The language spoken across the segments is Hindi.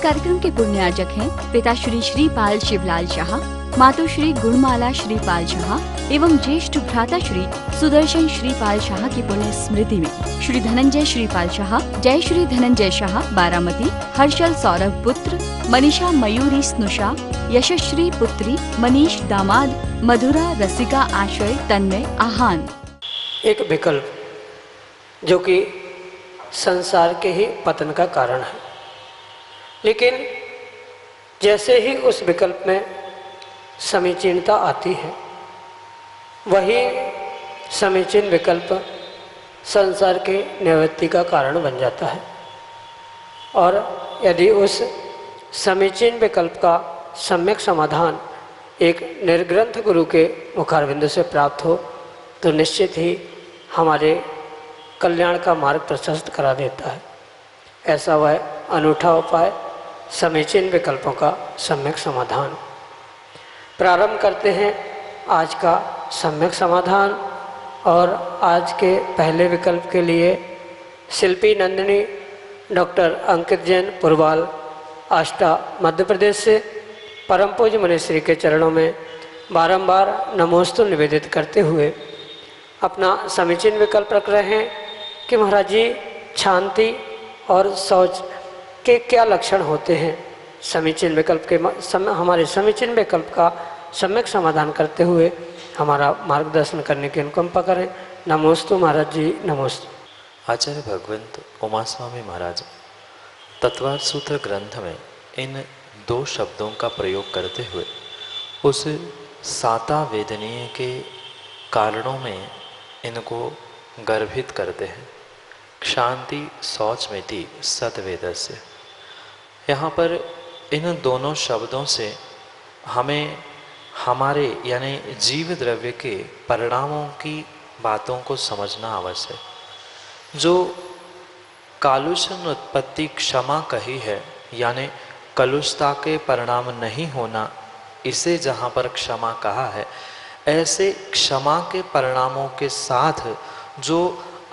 कार्यक्रम के पुण्यार्जक हैं पिता श्री श्रीपाल शिवलाल शाह, मातु श्री गुणमाला श्रीपाल शाह एवं ज्येष्ठ भ्राता श्री सुदर्शन श्रीपाल शाह की पुण्य स्मृति में श्री धनंजय श्रीपाल शाह, जय श्री धनंजय शाह बारामती, हर्षल सौरभ पुत्र, मनीषा मयूरी स्नुषा, यशश्री पुत्री, मनीष दामाद, मधुरा रसिका आश्रय तन्मय आहान। एक विकल्प जो कि संसार के ही पतन का कारण है, लेकिन जैसे ही उस विकल्प में समीचीनता आती है, वही समीचीन विकल्प संसार के निवृत्ति का कारण बन जाता है। और यदि उस समीचीन विकल्प का सम्यक समाधान एक निर्ग्रंथ गुरु के मुखारविंद से प्राप्त हो तो निश्चित ही हमारे कल्याण का मार्ग प्रशस्त करा देता है। ऐसा वह अनूठा उपाय समीचीन विकल्पों का सम्यक समाधान। प्रारंभ करते हैं आज का सम्यक समाधान। और आज के पहले विकल्प के लिए शिल्पी नंदिनी डॉक्टर अंकित जैन पुरवाल आष्टा मध्य प्रदेश से परम पूज्य मुनिश्री के चरणों में बारंबार नमोस्तु निवेदित करते हुए अपना समीचीन विकल्प रख रहे हैं कि महाराज जी, शांति और शौच के क्या लक्षण होते हैं। समीचीन विकल्प के हमारे समीचीन विकल्प का सम्यक समाधान करते हुए हमारा मार्गदर्शन करने की अनुकंपा करें। नमोस्तु महाराज जी, नमोस्तु। आचार्य भगवंत उमा स्वामी महाराज तत्वार्थ सूत्र ग्रंथ में इन दो शब्दों का प्रयोग करते हुए उस साता वेदनीय के कारणों में इनको गर्भित करते हैं। क्षांति शौच मिति सतवेदस्य। यहाँ पर इन दोनों शब्दों से हमें हमारे यानी जीव द्रव्य के परिणामों की बातों को समझना आवश्यक है। जो कालुषन उत्पत्ति क्षमा कही है, यानी कलुषता के परिणाम नहीं होना, इसे जहाँ पर क्षमा कहा है, ऐसे क्षमा के परिणामों के साथ जो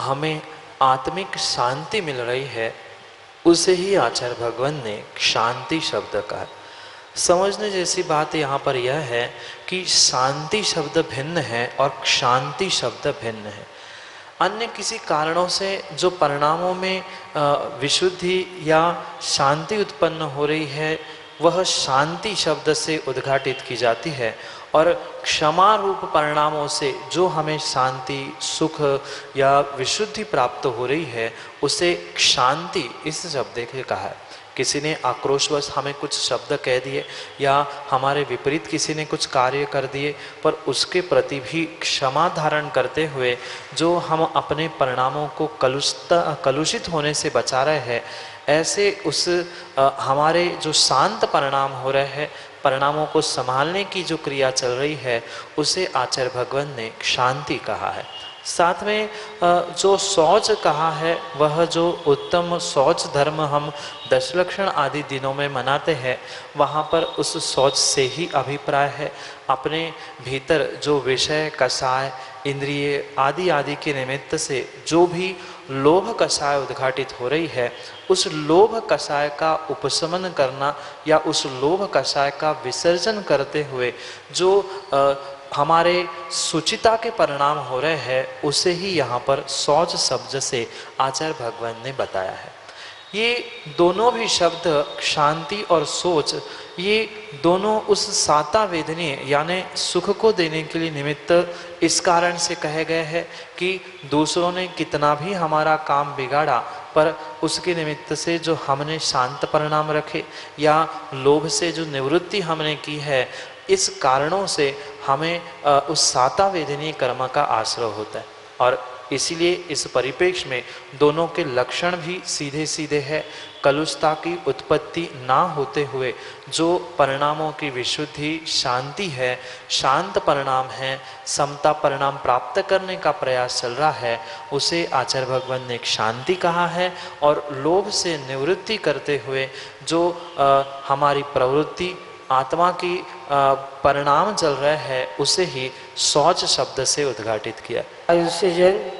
हमें आत्मिक शांति मिल रही है, उसे ही आचार्य भगवान ने शांति शब्द कहा। समझने जैसी बात यहाँ पर यह है कि शांति शब्द भिन्न है और शांति शब्द भिन्न है। अन्य किसी कारणों से जो परिणामों में विशुद्धि या शांति उत्पन्न हो रही है, वह शांति शब्द से उद्घाटित की जाती है। और क्षमा रूप परिणामों से जो हमें शांति, सुख या विशुद्धि प्राप्त हो रही है, उसे शांति इस शब्द से कहा है। किसी ने आक्रोशवश हमें कुछ शब्द कह दिए या हमारे विपरीत किसी ने कुछ कार्य कर दिए, पर उसके प्रति भी क्षमा धारण करते हुए जो हम अपने परिणामों को कलुषित होने से बचा रहे हैं, ऐसे उस हमारे जो शांत परिणाम हो रहे हैं, परिणामों को संभालने की जो क्रिया चल रही है, उसे आचार्य भगवान ने शांति कहा है। साथ में जो शौच कहा है, वह जो उत्तम शौच धर्म हम दशलक्षण आदि दिनों में मनाते हैं, वहाँ पर उस शौच से ही अभिप्राय है। अपने भीतर जो विषय, कषाय, इंद्रिय आदि आदि के निमित्त से जो भी लोभ कषाय उद्घाटित हो रही है, उस लोभ कषाय का उपशमन करना या उस लोभ कषाय का विसर्जन करते हुए जो हमारे सुचिता के परिणाम हो रहे हैं, उसे ही यहाँ पर शौच शब्द से आचार्य भगवान ने बताया है। ये दोनों भी शब्द शांति और सोच, ये दोनों उस साता वेदनीय यानी सुख को देने के लिए निमित्त इस कारण से कहे गए हैं कि दूसरों ने कितना भी हमारा काम बिगाड़ा, पर उसके निमित्त से जो हमने शांत परिणाम रखे या लोभ से जो निवृत्ति हमने की है, इस कारणों से हमें उस साता वेदनीय कर्म का आश्रय होता है। और इसीलिए इस परिप्रेक्ष्य में दोनों के लक्षण भी सीधे सीधे है। कलुषता की उत्पत्ति ना होते हुए जो परिणामों की विशुद्धि, शांति है, शांत परिणाम है, समता परिणाम प्राप्त करने का प्रयास चल रहा है, उसे आचार्य भगवान ने एक शांति कहा है। और लोभ से निवृत्ति करते हुए जो हमारी प्रवृत्ति, आत्मा की परिणाम चल रहे हैं, उसे ही शौच शब्द से उद्घाटित किया। आयुष्य जैन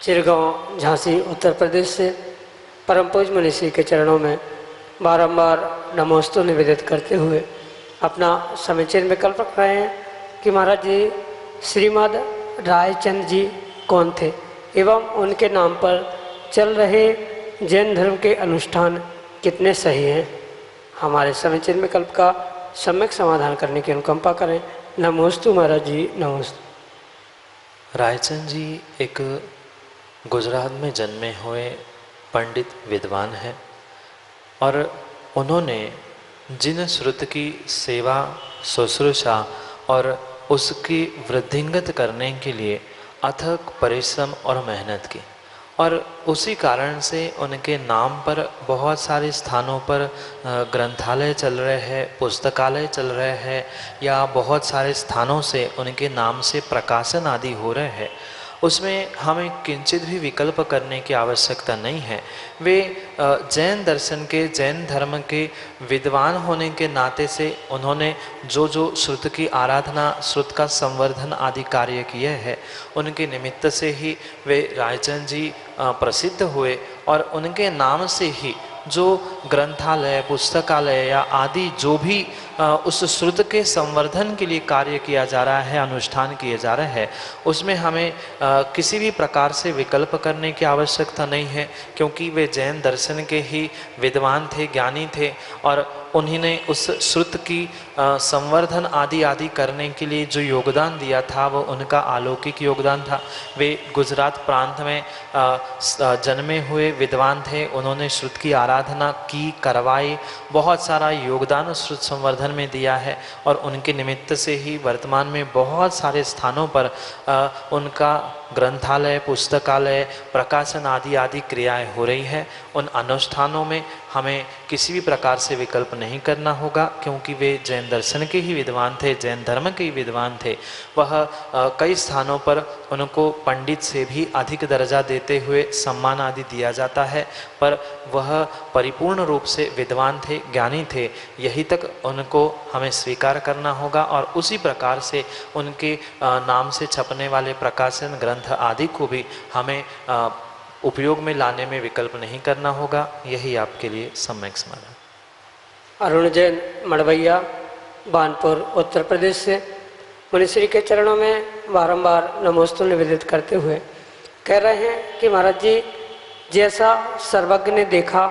चिरगांव झांसी उत्तर प्रदेश से परम पूज्य मुनिश्री के चरणों में बारंबार नमोस्तु निवेदित करते हुए अपना समीचीन विकल्प रख रहे हैं कि महाराज जी श्रीमद् रायचंद जी कौन थे एवं उनके नाम पर चल रहे जैन धर्म के अनुष्ठान कितने सही हैं। हमारे समीचीन विकल्प का सम्यक समाधान करने की अनुकंपा करें। नमोस्तु महाराज जी, नमोस्तु। रायचंद जी एक गुजरात में जन्मे हुए पंडित विद्वान हैं और उन्होंने जिन श्रुत की सेवा शुश्रूषा और उसकी वृद्धिंगत करने के लिए अथक परिश्रम और मेहनत की, और उसी कारण से उनके नाम पर बहुत सारे स्थानों पर ग्रंथालय चल रहे हैं, पुस्तकालय चल रहे हैं, या बहुत सारे स्थानों से उनके नाम से प्रकाशन आदि हो रहे हैं, उसमें हमें किंचित भी विकल्प करने की आवश्यकता नहीं है। वे जैन दर्शन के, जैन धर्म के विद्वान होने के नाते से उन्होंने जो जो श्रुत की आराधना, श्रुत का संवर्धन आदि कार्य किए हैं, उनके निमित्त से ही वे रायचंद जी प्रसिद्ध हुए, और उनके नाम से ही जो ग्रंथालय, पुस्तकालय या आदि जो भी उस श्रुत के संवर्धन के लिए कार्य किया जा रहा है, अनुष्ठान किए जा रहे हैं, उसमें हमें किसी भी प्रकार से विकल्प करने की आवश्यकता नहीं है, क्योंकि वे जैन दर्शन के ही विद्वान थे, ज्ञानी थे, और उन्होंने उस श्रुत की संवर्धन आदि आदि करने के लिए जो योगदान दिया था वो उनका अलौकिक योगदान था। वे गुजरात प्रांत में जन्मे हुए विद्वान थे, उन्होंने श्रुत की आराधना की, करवाई, बहुत सारा योगदान श्रुत संवर्धन में दिया है, और उनके निमित्त से ही वर्तमान में बहुत सारे स्थानों पर उनका ग्रंथालय, पुस्तकालय, प्रकाशन आदि आदि क्रियाएं हो रही है। उन अनुष्ठानों में हमें किसी भी प्रकार से विकल्प नहीं करना होगा, क्योंकि वे जैन दर्शन के ही विद्वान थे, जैन धर्म के ही विद्वान थे। वह कई स्थानों पर उनको पंडित से भी अधिक दर्जा देते हुए सम्मान आदि दिया जाता है, पर वह परिपूर्ण रूप से विद्वान थे, ज्ञानी थे, यही तक उनको हमें स्वीकार करना होगा, और उसी प्रकार से उनके नाम से छपने वाले प्रकाशन, ग्रंथ आदि को भी हमें उपयोग में लाने में विकल्प नहीं करना होगा। यही आपके लिए सम्यक समाधान। अरुण जैन मड़वैया, बानपुर, उत्तर प्रदेश से मुनिश्री के चरणों में बारंबार नमोस्तु निवेदित करते हुए कह रहे हैं कि महाराज जी जैसा सर्वज्ञ ने देखा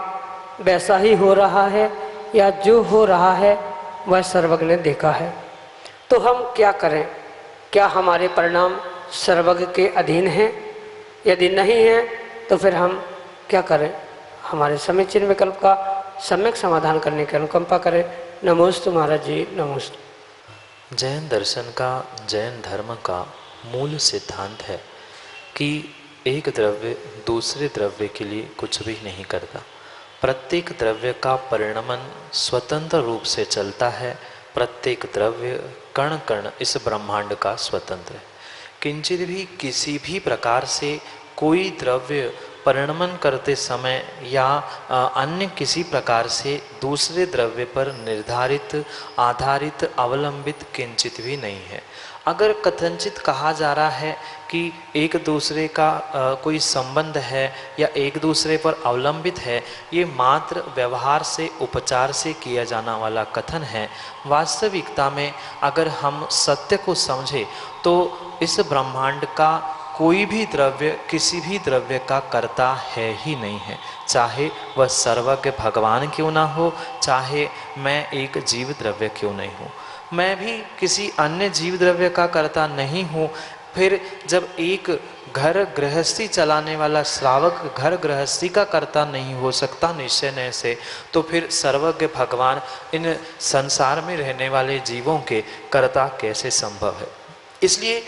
वैसा ही हो रहा है, या जो हो रहा है वह सर्वज्ञ ने देखा है, तो हम क्या करें? क्या हमारे परिणाम सर्वज्ञ के अधीन हैं? यदि नहीं है तो फिर हम क्या करें? हमारे समीचीन विकल्प का सम्यक समाधान करने की अनुकंपा करें। नमोस्तु महाराज जी, नमोस्तु। जैन दर्शन का, जैन धर्म का मूल सिद्धांत है कि एक द्रव्य दूसरे द्रव्य के लिए कुछ भी नहीं करता। प्रत्येक द्रव्य का परिणमन स्वतंत्र रूप से चलता है। प्रत्येक द्रव्य, कण कण इस ब्रह्मांड का स्वतंत्र है। किंचित भी किसी भी प्रकार से कोई द्रव्य परिणमन करते समय या अन्य किसी प्रकार से दूसरे द्रव्य पर निर्धारित, आधारित, अवलंबित किंचित भी नहीं है। अगर कथनचित कहा जा रहा है कि एक दूसरे का कोई संबंध है या एक दूसरे पर अवलंबित है, ये मात्र व्यवहार से, उपचार से किया जाना वाला कथन है। वास्तविकता में अगर हम सत्य को समझें तो इस ब्रह्मांड का कोई भी द्रव्य किसी भी द्रव्य का कर्ता है ही नहीं है। चाहे वह सर्वज्ञ भगवान क्यों ना हो, चाहे मैं एक जीव द्रव्य क्यों नहीं हूँ, मैं भी किसी अन्य जीव द्रव्य का कर्ता नहीं हूँ। फिर जब एक घर गृहस्थी चलाने वाला श्रावक घर गृहस्थी का कर्ता नहीं हो सकता निश्चय से, तो फिर सर्वज्ञ भगवान इन संसार में रहने वाले जीवों के कर्ता कैसे संभव है? इसलिए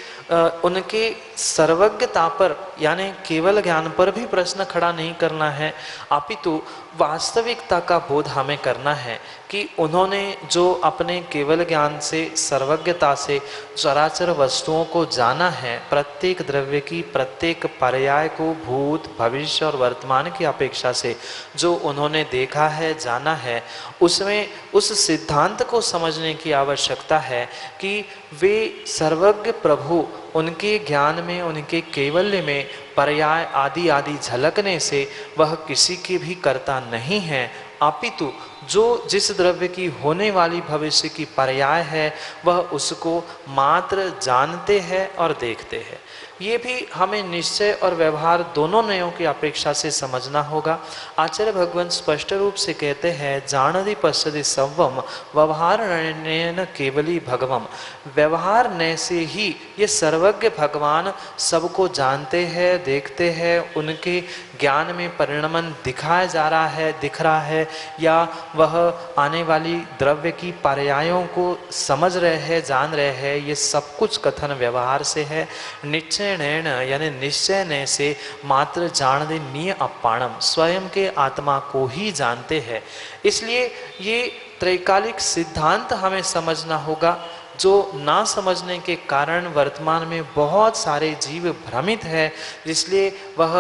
उनके सर्वज्ञता पर यानी केवल ज्ञान पर भी प्रश्न खड़ा नहीं करना है, अपितु वास्तविकता का बोध हमें करना है कि उन्होंने जो अपने केवल ज्ञान से, सर्वज्ञता से चराचर वस्तुओं को जाना है, प्रत्येक द्रव्य की प्रत्येक पर्याय को भूत, भविष्य और वर्तमान की अपेक्षा से जो उन्होंने देखा है, जाना है, उसमें उस सिद्धांत को समझने की आवश्यकता है कि वे सर्वज्ञ प्रभु उनके ज्ञान में, उनके कैवल्य में पर्याय आदि आदि झलकने से वह किसी के भी कर्ता नहीं है, अपितु जो जिस द्रव्य की होने वाली भविष्य की पर्याय है वह उसको मात्र जानते हैं और देखते हैं। ये भी हमें निश्चय और व्यवहार दोनों नयों की अपेक्षा से समझना होगा। आचार्य भगवान स्पष्ट रूप से कहते हैं जानदि पश्यति सव्वम व्यवहार नयन केवली भगवम। व्यवहार नय से ही ये सर्वज्ञ भगवान सबको जानते हैं, देखते हैं, उनके ज्ञान में परिणमन दिखाया जा रहा है, दिख रहा है, या वह आने वाली द्रव्य की पर्यायों को समझ रहे हैं, जान रहे हैं। ये सब कुछ कथन व्यवहार से है। निश्चय नयन यानी निश्चय नय से मात्र जानदे निय अपाणम, स्वयं के आत्मा को ही जानते हैं। इसलिए ये त्रैकालिक सिद्धांत हमें समझना होगा, जो ना समझने के कारण वर्तमान में बहुत सारे जीव भ्रमित है, इसलिए वह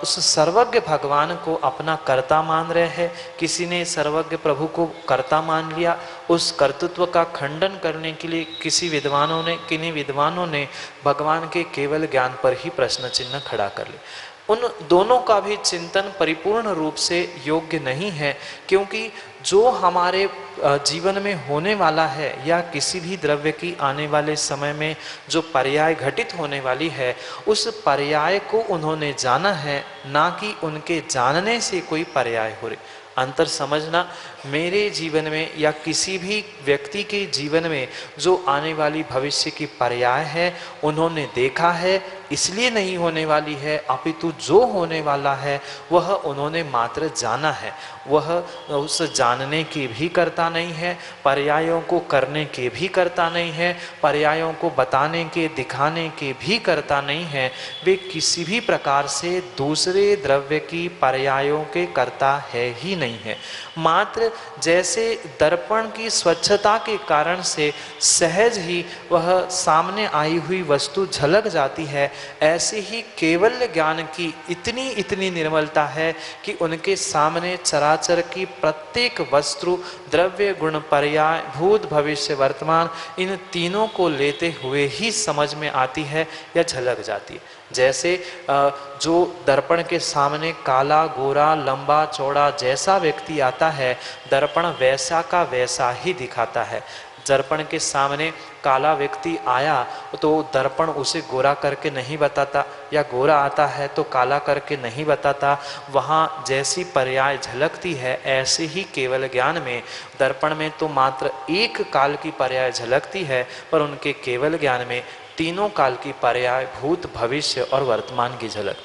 उस सर्वज्ञ भगवान को अपना कर्ता मान रहे हैं। किसी ने सर्वज्ञ प्रभु को कर्ता मान लिया, उस कर्तृत्व का खंडन करने के लिए किन्हीं विद्वानों ने भगवान के केवल ज्ञान पर ही प्रश्न चिन्ह खड़ा कर लिया। उन दोनों का भी चिंतन परिपूर्ण रूप से योग्य नहीं है, क्योंकि जो हमारे जीवन में होने वाला है या किसी भी द्रव्य की आने वाले समय में जो पर्याय घटित होने वाली है, उस पर्याय को उन्होंने जाना है, ना कि उनके जानने से कोई पर्याय हो रही। अंतर समझना, मेरे जीवन में या किसी भी व्यक्ति के जीवन में जो आने वाली भविष्य की पर्याय है उन्होंने देखा है, इसलिए नहीं होने वाली है, अपितु जो होने वाला है वह उन्होंने मात्र जाना है। वह उस जानने की भी करता नहीं है, पर्यायों को करने के भी करता नहीं है, पर्यायों को बताने के दिखाने के भी करता नहीं है। वे किसी भी प्रकार से दूसरे द्रव्य की पर्यायों के करता है ही नहीं है। मात्र जैसे दर्पण की स्वच्छता के कारण से सहज ही वह सामने आई हुई वस्तु झलक जाती है, ऐसे ही केवल ज्ञान की इतनी निर्मलता है कि उनके सामने चराचर की प्रत्येक वस्तु, द्रव्य, गुण, पर्याय, भूत, भविष्य, वर्तमान, इन तीनों को लेते हुए ही समझ में आती है या झलक जाती है। जैसे जो दर्पण के सामने काला, गोरा, लंबा, चौड़ा जैसा व्यक्ति आता है, दर्पण वैसा का वैसा ही दिखाता है। दर्पण के सामने काला व्यक्ति आया तो दर्पण उसे गोरा करके नहीं बताता, या गोरा आता है तो काला करके नहीं बताता। वहाँ जैसी पर्याय झलकती है, ऐसे ही केवल ज्ञान में दर्पण में तो मात्र एक काल की पर्याय झलकती है, पर उनके केवल ज्ञान में तीनों काल की पर्याय, भूत, भविष्य और वर्तमान की झलक।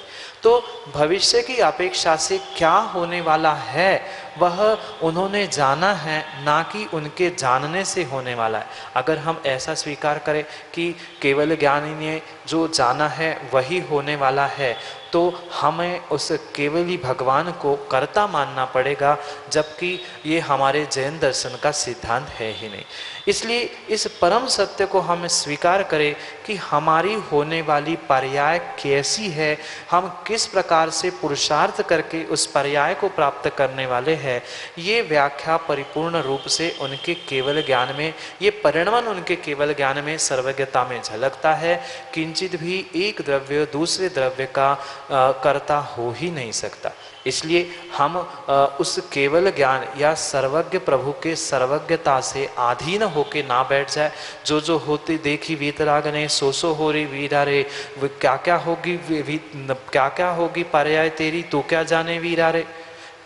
तो भविष्य की अपेक्षा से क्या होने वाला है वह उन्होंने जाना है, ना कि उनके जानने से होने वाला है। अगर हम ऐसा स्वीकार करें कि केवल ज्ञानी ने जो जाना है वही होने वाला है, तो हमें उस केवली भगवान को कर्ता मानना पड़ेगा, जबकि ये हमारे जैन दर्शन का सिद्धांत है ही नहीं। इसलिए इस परम सत्य को हम स्वीकार करें कि हमारी होने वाली पर्याय कैसी है, हम किस प्रकार से पुरुषार्थ करके उस पर्याय को प्राप्त करने वाले हैं। ये व्याख्या परिपूर्ण रूप से उनके केवल ज्ञान में, ये परिणमन उनके केवल ज्ञान में, सर्वज्ञता में झलकता है। किंचित भी एक द्रव्य दूसरे द्रव्य का कर्ता हो ही नहीं सकता। इसलिए हम उस केवल ज्ञान या सर्वज्ञ प्रभु के सर्वज्ञता से अधीन होके ना बैठ जाए। जो जो होती देखी वीतरागने सो हो रही वीरा रे, क्या क्या होगी पर्याय तेरी, तू क्या जाने वीरा रे।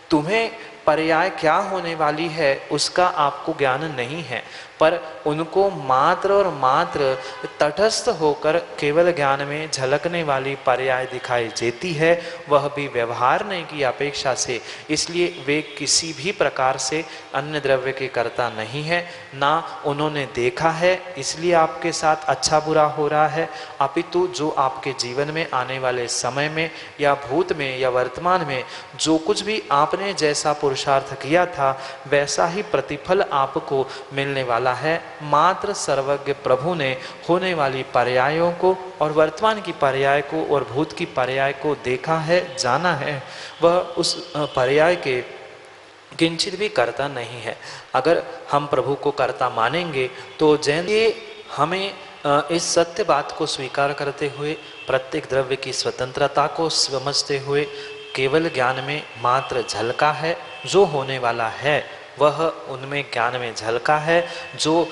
तुम्हें पर्याय क्या होने वाली है उसका आपको ज्ञान नहीं है, पर उनको मात्र और मात्र तटस्थ होकर केवल ज्ञान में झलकने वाली पर्याय दिखाई देती है, वह भी व्यवहार नहीं की अपेक्षा से। इसलिए वे किसी भी प्रकार से अन्य द्रव्य के कर्ता नहीं है, ना उन्होंने देखा है इसलिए आपके साथ अच्छा बुरा हो रहा है, अपितु जो आपके जीवन में आने वाले समय में या भूत में या वर्तमान में जो कुछ भी आपने जैसा पुरुषार्थ किया था वैसा ही प्रतिफल आपको मिलने वाला है। मात्र सर्वज्ञ प्रभु ने होने वाली पर्यायों को और वर्तमान की पर्याय को और भूत की पर्याय को देखा है, जाना है, वह उस पर्याय के किंचित भी कर्ता नहीं है। अगर हम प्रभु को कर्ता मानेंगे तो जैन हमें इस सत्य बात को स्वीकार करते हुए, प्रत्येक द्रव्य की स्वतंत्रता को समझते हुए, केवल ज्ञान में मात्र झलका है, जो होने वाला है वह उनमें ज्ञान में झलका है, जो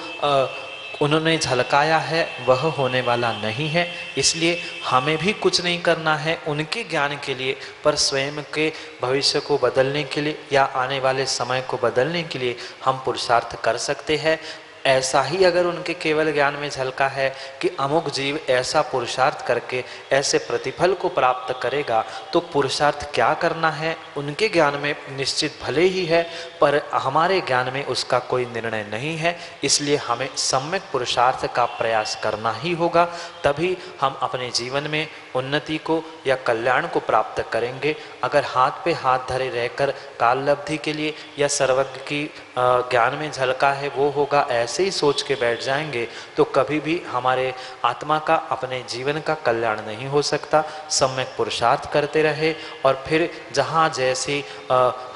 उन्होंने झलकाया है वह होने वाला नहीं है। इसलिए हमें भी कुछ नहीं करना है उनके ज्ञान के लिए, पर स्वयं के भविष्य को बदलने के लिए या आने वाले समय को बदलने के लिए हम पुरुषार्थ कर सकते हैं। ऐसा ही अगर उनके केवल ज्ञान में झलका है कि अमुक जीव ऐसा पुरुषार्थ करके ऐसे प्रतिफल को प्राप्त करेगा, तो पुरुषार्थ क्या करना है उनके ज्ञान में निश्चित भले ही है, पर हमारे ज्ञान में उसका कोई निर्णय नहीं है। इसलिए हमें सम्यक पुरुषार्थ का प्रयास करना ही होगा, तभी हम अपने जीवन में उन्नति को या कल्याण को प्राप्त करेंगे। अगर हाथ पे हाथ धरे रहकर काल लब्धि के लिए या सर्वज्ञ की ज्ञान में झलका है वो होगा, ऐसे ही सोच के बैठ जाएंगे तो कभी भी हमारे आत्मा का, अपने जीवन का कल्याण नहीं हो सकता। सम्यक पुरुषार्थ करते रहे और फिर जहाँ जैसी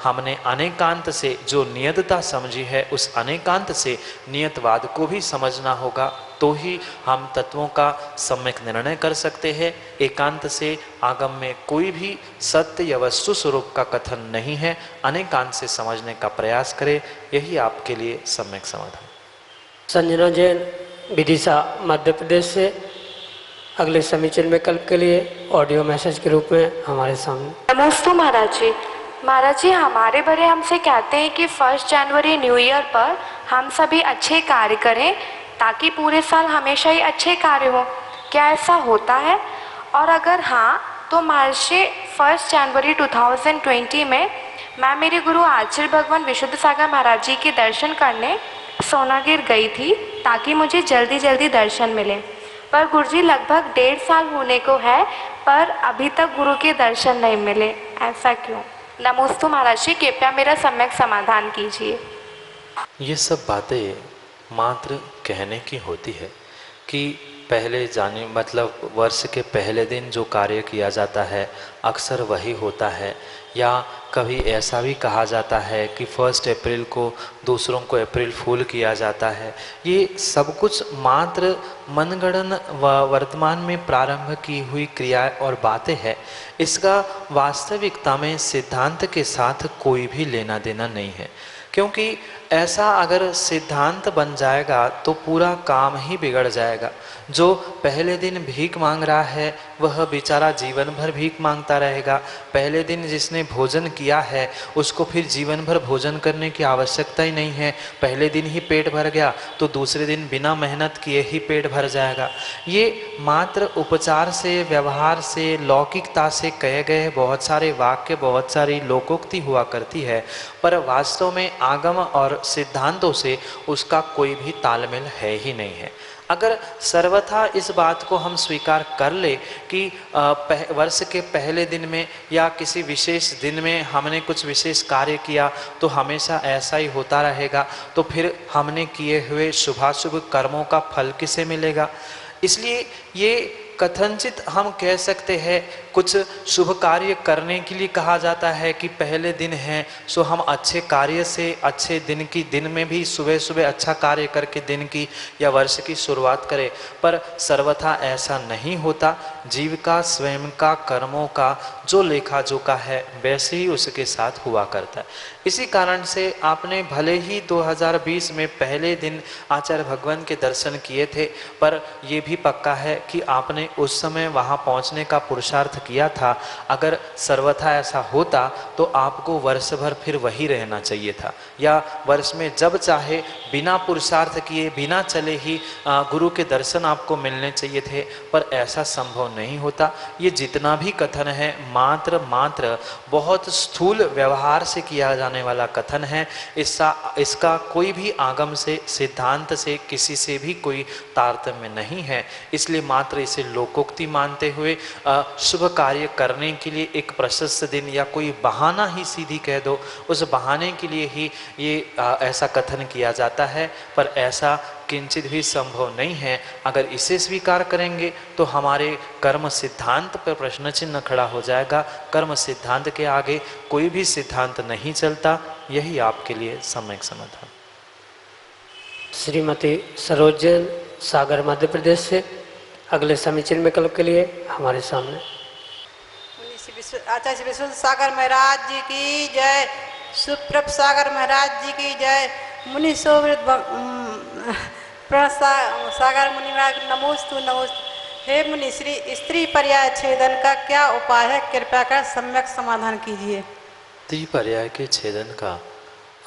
हमने अनेकांत से जो नियतता समझी है उस अनेकांत से नियतवाद को भी समझना होगा, तो ही हम तत्वों का सम्यक निर्णय कर सकते हैं। एकांत से आगम में कोई भी सत्य या वस्तु स्वरूप का कथन नहीं है। अनेकांत से समझने का प्रयास करें, यही आपके लिए सम्यक समाधान। संजना जैन, विदिशा, मध्य प्रदेश से अगले समीचीन विकल्प के लिए ऑडियो मैसेज के रूप में हमारे सामने। नमस्ते महाराज जी। महाराज जी, हमारे बड़े हमसे कहते हैं कि 1 जनवरी न्यू ईयर पर हम सभी अच्छे कार्य करें ताकि पूरे साल हमेशा ही अच्छे कार्य हो। क्या ऐसा होता है? और अगर हाँ तो महाराज 1 जनवरी 2020 में मैं मेरे गुरु आचार्य भगवान विशुद्ध सागर महाराज जी के दर्शन करने सोनागिर गई थी ताकि मुझे जल्दी जल्दी दर्शन मिले, पर गुरुजी लगभग 1.5 साल होने को है पर अभी तक गुरु के दर्शन नहीं मिले, ऐसा क्यों? नमोस्तु महाराज जी, कृपया मेरा सम्यक समाधान कीजिए। ये सब बातें मात्र कहने की होती है कि पहले जाने मतलब वर्ष के पहले दिन जो कार्य किया जाता है अक्सर वही होता है, या कभी ऐसा भी कहा जाता है कि 1 अप्रैल को दूसरों को अप्रैल फूल किया जाता है। ये सब कुछ मात्र मनगणन व वर्तमान में प्रारंभ की हुई क्रिया और बातें हैं। इसका वास्तविकता में सिद्धांत के साथ कोई भी लेना देना नहीं है, क्योंकि ऐसा अगर सिद्धांत बन जाएगा तो पूरा काम ही बिगड़ जाएगा। जो पहले दिन भीख मांग रहा है वह बेचारा जीवन भर भीख मांगता रहेगा। पहले दिन जिसने भोजन किया है उसको फिर जीवन भर भोजन करने की आवश्यकता ही नहीं है। पहले दिन ही पेट भर गया तो दूसरे दिन बिना मेहनत किए ही पेट भर जाएगा। ये मात्र उपचार से, व्यवहार से, लौकिकता से कहे गए बहुत सारे वाक्य, बहुत सारी लोकोक्ति हुआ करती है, पर वास्तव में आगम और सिद्धांतों से उसका कोई भी तालमेल है ही नहीं है। अगर सर्वथा इस बात को हम स्वीकार कर ले कि वर्ष के पहले दिन में या किसी विशेष दिन में हमने कुछ विशेष कार्य किया तो हमेशा ऐसा ही होता रहेगा, तो फिर हमने किए हुए शुभाशुभ कर्मों का फल किसे मिलेगा? इसलिए ये कथनचित हम कह सकते हैं कुछ शुभ कार्य करने के लिए कहा जाता है कि पहले दिन है सो हम अच्छे कार्य से, अच्छे दिन की दिन में भी सुबह सुबह अच्छा कार्य करके दिन की या वर्ष की शुरुआत करें, पर सर्वथा ऐसा नहीं होता। जीव का स्वयं का कर्मों का जो लेखा जोखा है वैसे ही उसके साथ हुआ करता है। इसी कारण से आपने भले ही 2020 में पहले दिन आचार्य भगवान के दर्शन किए थे, पर यह भी पक्का है कि आपने उस समय वहां पहुंचने का पुरुषार्थ किया था। अगर सर्वथा ऐसा होता तो आपको वर्ष भर फिर वही रहना चाहिए था, या वर्ष में जब चाहे बिना पुरुषार्थ किए, बिना चले ही गुरु के दर्शन आपको मिलने चाहिए थे, पर ऐसा संभव नहीं होता। ये जितना भी कथन है मात्र बहुत स्थूल व्यवहार से किया जाने वाला कथन है। इसका कोई भी आगम से, सिद्धांत से, किसी से भी कोई तारतम्य नहीं है। इसलिए मात्र इसे लोकोक्ति मानते हुए शुभ कार्य करने के लिए एक प्रशस्त दिन या कोई बहाना ही सीधी कह दो, उस बहाने के लिए ही ये ऐसा कथन किया जाता है, पर ऐसा किंचित भी संभव नहीं है। अगर इसे स्वीकार करेंगे तो हमारे कर्म सिद्धांत पर प्रश्न चिन्ह खड़ा हो जाएगा। कर्म सिद्धांत के आगे कोई भी सिद्धांत नहीं चलता। यही आपके लिए सम्यक समाधान। श्रीमती सरोज जैन, सागर, मध्य प्रदेश से अगले समीचीन विकल्प के लिए हमारे सामने। आचार्य विश्व सागर महाराज जी की जय। सुप्रभ सागर महाराज जी की जय। मुनि शोभित सागर मुनि महाराज नमोस्तु नमोस्तु। हे मुनि श्री, स्त्री पर्याय छेदन का क्या उपाय है, कृपया कर सम्यक समाधान कीजिए। स्त्री पर्याय के छेदन का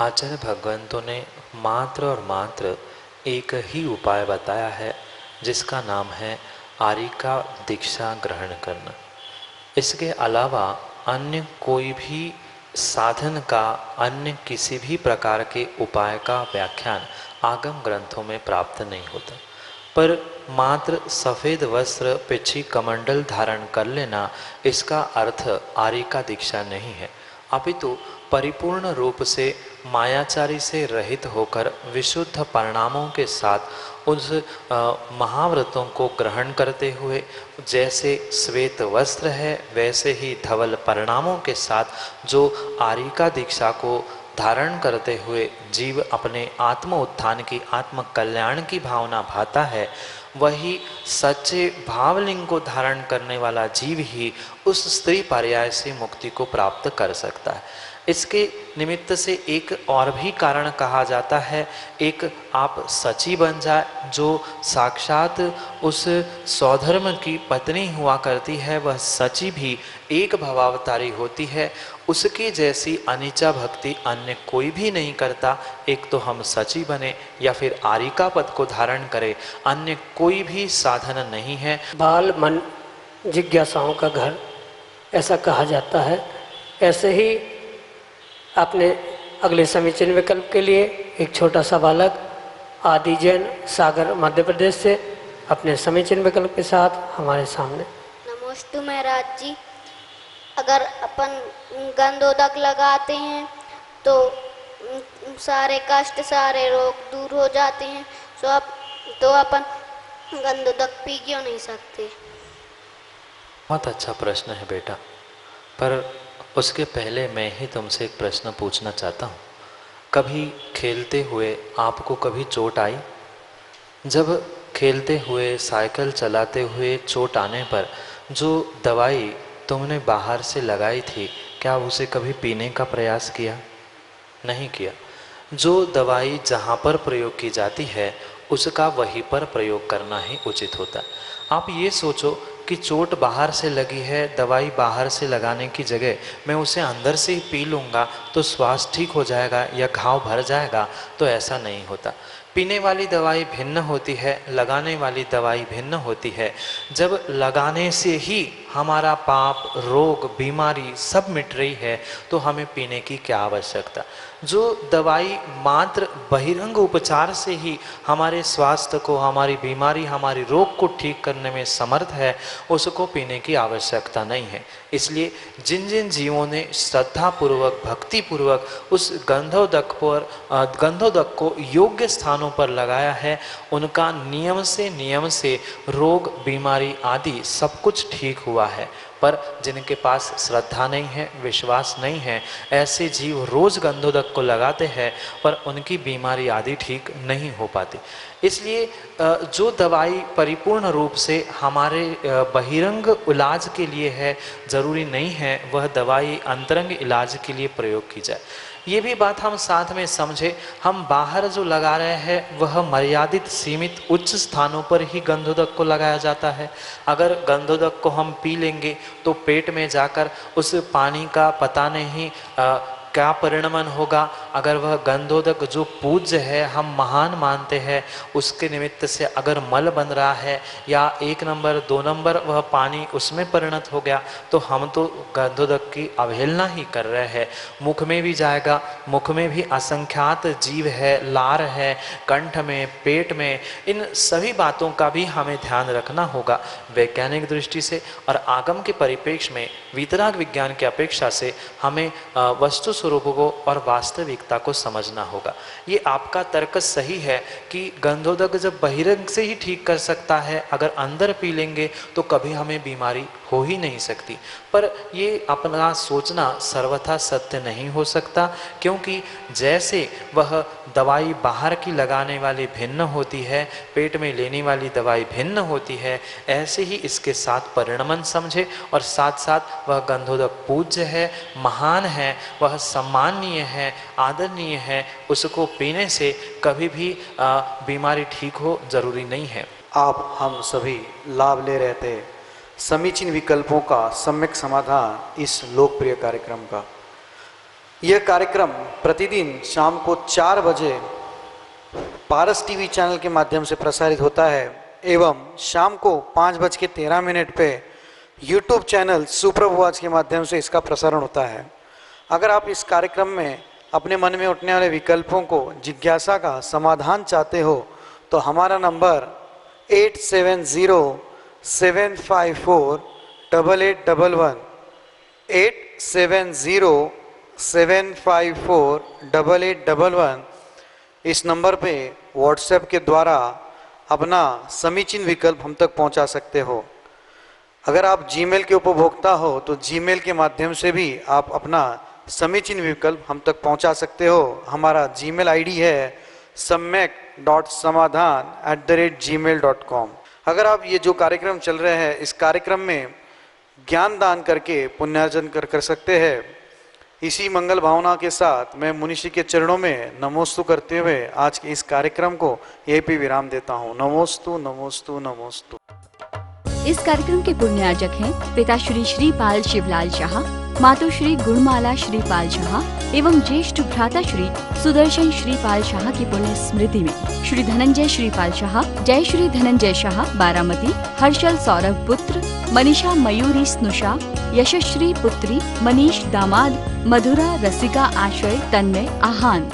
आचार्य भगवंतों ने मात्र और मात्र एक ही उपाय बताया है, जिसका नाम है आरिका दीक्षा ग्रहण करना। इसके अलावा अन्य कोई भी साधन का, अन्य किसी भी प्रकार के उपाय का व्याख्यान आगम ग्रंथों में प्राप्त नहीं होता। पर मात्र सफ़ेद वस्त्र पिछी कमंडल धारण कर लेना, इसका अर्थ आरिका दीक्षा नहीं है, अपितु परिपूर्ण रूप से मायाचारी से रहित होकर विशुद्ध परिणामों के साथ उस महाव्रतों को ग्रहण करते हुए, जैसे श्वेत वस्त्र है वैसे ही धवल परिणामों के साथ जो आरिका दीक्षा को धारण करते हुए जीव अपने आत्म उत्थान की, आत्म कल्याण की भावना भाता है, वही सच्चे भावलिंग को धारण करने वाला जीव ही उस स्त्री पर्याय से मुक्ति को प्राप्त कर सकता है। इसके निमित्त से एक और भी कारण कहा जाता है, एक आप सची बन जाए, जो साक्षात उस सौधर्म की पत्नी हुआ करती है, वह सची भी एक भवावतारी होती है। उसकी जैसी अनिचा भक्ति अन्य कोई भी नहीं करता। एक तो हम सची बने या फिर आरिका पद को धारण करें, अन्य कोई भी साधन नहीं है। बाल मन जिज्ञासाओं का घर ऐसा कहा जाता है। ऐसे ही अपने अगले समीचीन विकल्प के लिए एक छोटा सा बालक आदि जैन सागर मध्य प्रदेश से अपने समीचीन विकल्प के साथ हमारे सामने। नमोस्तु महाराज जी। अगर अपन गंधोदक लगाते हैं तो सारे कष्ट, सारे रोग दूर हो जाते हैं, तो अपन गंधोदक पी क्यों नहीं सकते? बहुत अच्छा प्रश्न है बेटा, पर उसके पहले मैं ही तुमसे एक प्रश्न पूछना चाहता हूँ। कभी खेलते हुए आपको कभी चोट आई? जब खेलते हुए, साइकिल चलाते हुए चोट आने पर जो दवाई तुमने बाहर से लगाई थी, क्या उसे कभी पीने का प्रयास किया? नहीं किया। जो दवाई जहाँ पर प्रयोग की जाती है उसका वहीं पर प्रयोग करना ही उचित होता है। आप ये सोचो कि चोट बाहर से लगी है, दवाई बाहर से लगाने की जगह मैं उसे अंदर से ही पी लूँगा तो स्वास्थ्य ठीक हो जाएगा या घाव भर जाएगा, तो ऐसा नहीं होता। पीने वाली दवाई भिन्न होती है, लगाने वाली दवाई भिन्न होती है। जब लगाने से ही हमारा पाप, रोग, बीमारी सब मिट रही है तो हमें पीने की क्या आवश्यकता? जो दवाई मात्र बहिरंग उपचार से ही हमारे स्वास्थ्य को, हमारी बीमारी, हमारी रोग को ठीक करने में समर्थ है, उसको पीने की आवश्यकता नहीं है। इसलिए जिन जिन जीवों ने श्रद्धापूर्वक, भक्तिपूर्वक उस गंधोदक को योग्य स्थानों पर लगाया है, उनका नियम से रोग, बीमारी आदि सब कुछ ठीक हुआ है। पर जिनके पास श्रद्धा नहीं है, विश्वास नहीं है, ऐसे जीव रोज गंधोदक को लगाते हैं पर उनकी बीमारी आदि ठीक नहीं हो पाती। इसलिए जो दवाई परिपूर्ण रूप से हमारे बहिरंग इलाज के लिए है, जरूरी नहीं है वह दवाई अंतरंग इलाज के लिए प्रयोग की जाए। ये भी बात हम साथ में समझे। हम बाहर जो लगा रहे हैं वह मर्यादित, सीमित, उच्च स्थानों पर ही गंधोदक को लगाया जाता है। अगर गंधोदक को हम पी लेंगे तो पेट में जाकर उस पानी का पता नहीं क्या परिणमन होगा। अगर वह गंधोदक जो पूज्य है, हम महान मानते हैं, उसके निमित्त से अगर मल बन रहा है या 1 नंबर 2 नंबर वह पानी उसमें परिणत हो गया तो हम तो गंधोदक की अवहेलना ही कर रहे हैं। मुख में भी जाएगा, मुख में भी असंख्यात जीव है, लार है, कंठ में, पेट में, इन सभी बातों का भी हमें ध्यान रखना होगा वैज्ञानिक दृष्टि से। और आगम के परिप्रेक्ष्य में वीतराग विज्ञान की अपेक्षा से हमें वस्तु स्वरूप को और वास्तविकता को समझना होगा। ये आपका तर्क सही है कि गंधोदक जब बहिरंग से ही ठीक कर सकता है, अगर अंदर पी लेंगे तो कभी हमें बीमारी हो ही नहीं सकती। पर ये अपना सोचना सर्वथा सत्य नहीं हो सकता, क्योंकि जैसे वह दवाई बाहर की लगाने वाली भिन्न होती है, पेट में लेने वाली दवाई भिन्न होती है, ऐसे ही इसके साथ परिणमन समझे और साथ साथ वह गंधोदक पूज्य है, महान है, वह सम्माननीय है, आदरणीय है, उसको पीने से कभी भी बीमारी ठीक हो जरूरी नहीं है। आप हम सभी लाभ ले रहे थे समीचीन विकल्पों का सम्यक समाधान इस लोकप्रिय कार्यक्रम का। यह कार्यक्रम प्रतिदिन शाम को 4 बजे पारस टीवी चैनल के माध्यम से प्रसारित होता है एवं शाम को 5:13 पे यूट्यूब चैनल सुप्रभुवाच के माध्यम से इसका प्रसारण होता है। अगर आप इस कार्यक्रम में अपने मन में उठने वाले विकल्पों को, जिज्ञासा का समाधान चाहते हो तो हमारा नंबर 8707548811 8707548811 इस नंबर पे व्हाट्सएप के द्वारा अपना समीचीन विकल्प हम तक पहुंचा सकते हो। अगर आप जीमेल के उपभोक्ता हो तो जीमेल के माध्यम से भी आप अपना समीचीन विकल्प हम तक पहुंचा सकते हो। हमारा जीमेल आईडी है samyak.samadhan@gmail.com। अगर आप ये जो कार्यक्रम चल रहे हैं इस कार्यक्रम में ज्ञान दान करके पुण्यार्जन कर सकते हैं। इसी मंगल भावना के साथ मैं मुनिषी के चरणों में नमोस्तु करते हुए आज के इस कार्यक्रम को यहीं पे विराम देता हूँ। नमोस्तु नमोस्तु नमोस्तु। इस कार्यक्रम के पुण्यार्जक हैं पिता श्री श्रीपाल शिवलाल शाह, मातोश्री गुणमाला श्रीपाल शाह एवं ज्येष्ठ भ्राता श्री सुदर्शन श्रीपाल शाह की पुण्य स्मृति में श्री धनंजय श्रीपाल शाह, जय श्री धनंजय शाह बारामती, हर्षल सौरभ पुत्र, मनीषा मयूरी स्नुषा, यशश्री पुत्री, मनीष दामाद, मधुरा रसिका आश्रय तन्मय आहान।